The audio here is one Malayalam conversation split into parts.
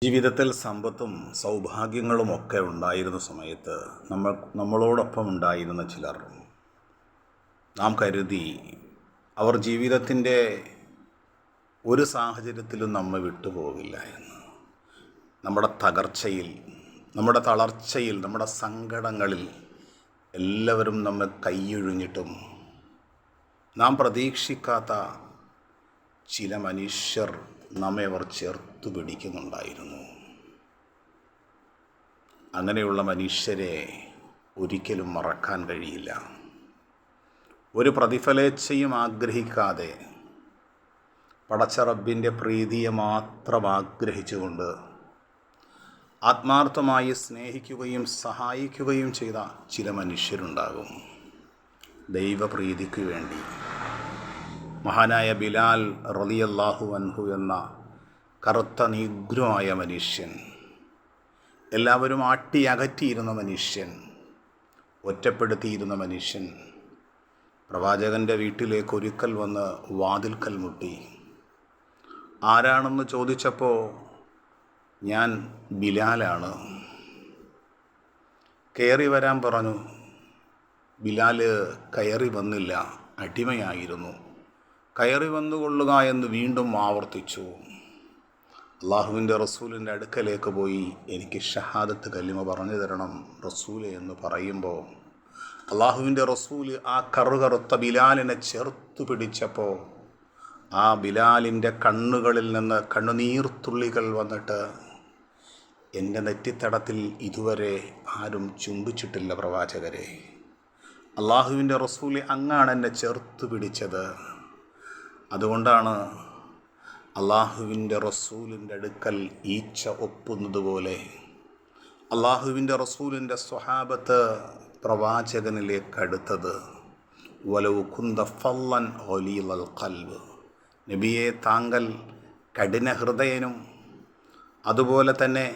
ജീവിതത്തിൽ സമ്പത്തും സൗഭാഗ്യങ്ങളുമൊക്കെ ഉണ്ടായിരുന്ന സമയത്ത് നമ്മളോടൊപ്പം ഉണ്ടായിരുന്ന ചിലർ നാം കരുതി അവർ ജീവിതത്തിൻ്റെ ഒരു സാഹചര്യത്തിലും നമ്മെ വിട്ടുപോകില്ല എന്ന്. നമ്മുടെ തകർച്ചയിൽ, നമ്മുടെ തളർച്ചയിൽ, നമ്മുടെ സങ്കടങ്ങളിൽ എല്ലാവരും നമ്മെ കൈയൊഴിഞ്ഞിട്ടും നാം പ്രതീക്ഷിക്കാത്ത ചില മനുഷ്യർ നമ്മെ അവർ ചേർത്തു പിടിക്കുന്നുണ്ടായിരുന്നു. അങ്ങനെയുള്ള മനുഷ്യരെ ഒരിക്കലും മറക്കാൻ കഴിയില്ല. ഒരു പ്രതിഫലേച്ഛയും ആഗ്രഹിക്കാതെ പടച്ച റബ്ബിൻ്റെ പ്രീതിയെ മാത്രം ആഗ്രഹിച്ചുകൊണ്ട് ആത്മാർത്ഥമായി സ്നേഹിക്കുകയും സഹായിക്കുകയും ചെയ്ത ചില മനുഷ്യരുണ്ടാകും. ദൈവപ്രീതിക്ക് വേണ്ടി മഹാനായ ബിലാൽ റളിയല്ലാഹു അൻഹു എന്ന കറുത്ത നീഗ്രമായ മനുഷ്യൻ, എല്ലാവരും അകറ്റിയിരുന്ന മനുഷ്യൻ, ഒറ്റപ്പെടുത്തിയിരുന്ന മനുഷ്യൻ, പ്രവാചകൻ്റെ വീട്ടിലേക്ക് ഒരിക്കൽ വന്ന് വാതിൽക്കൽ മുട്ടി. ആരാണെന്ന് ചോദിച്ചപ്പോൾ ഞാൻ ബിലാലാണ്. കയറി വരാൻ പറഞ്ഞു. ബിലാൽ കയറി വന്നില്ല, അടിമയായിരുന്നു. കയറി വന്നുകൊള്ളുക എന്ന് വീണ്ടും ആവർത്തിച്ചു. അള്ളാഹുവിൻ്റെ റസൂലിൻ്റെ അടുക്കലേക്ക് പോയി എനിക്ക് ഷഹാദത്ത് കലിമ പറഞ്ഞു തരണം റസൂലെ എന്ന് പറയുമ്പോൾ അള്ളാഹുവിൻ്റെ റസൂല് ആ കറുകറുത്ത ബിലാലിനെ ചേർത്തു പിടിച്ചപ്പോൾ ആ ബിലാലിൻ്റെ കണ്ണുകളിൽ നിന്ന് കണ്ണുനീർത്തുള്ളികൾ വന്നിട്ട്, എൻ്റെ നെറ്റിത്തടത്തിൽ ഇതുവരെ ആരും ചുംബിച്ചിട്ടില്ല പ്രവാചകരെ. അള്ളാഹുവിൻ്റെ റസൂല് അങ്ങാണ് എന്നെ ചേർത്തു പിടിച്ചത്. അതുകൊണ്ടാണ് അള്ളാഹുവിൻ്റെ റസൂലിൻ്റെ അടുക്കൽ ഈച്ച ഒപ്പുന്നത് പോലെ അള്ളാഹുവിൻ്റെ റസൂലിൻ്റെ സ്വഹാബത്ത് പ്രവാചകനിലേക്ക് അടുത്തത്. വലൗ കുന്ത ഫല്ലൻ ഗലീദൽ ഖൽബ്, നബിയെ താങ്കൾ കഠിന ഹൃദയനും അതുപോലെ തന്നെ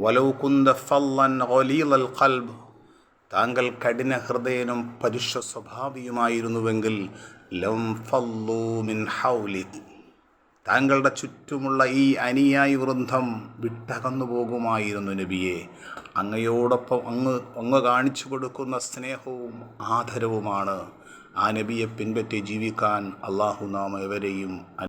വലൗ കുന്ത ഫല്ലൻ ഗലീദൽ ഖൽബ്, താങ്കൾ കഠിന ഹൃദയനും പരുഷ സ്വഭാവിയുമായിരുന്നുവെങ്കിൽ ലം ഫല്ലൂ മിൻ ഹൗലിക്, താങ്കളുടെ ചുറ്റുമുള്ള ഈ അനുയായി വൃന്ദം വിട്ടകന്നു പോകുമായിരുന്നു നബിയെ. അങ്ങയോടൊപ്പം അങ്ങ് കാണിച്ചു കൊടുക്കുന്ന സ്നേഹവും ആദരവുമാണ് ആ നബിയെ പിൻപറ്റി ജീവിക്കാൻ അള്ളാഹു നാം എവരെയും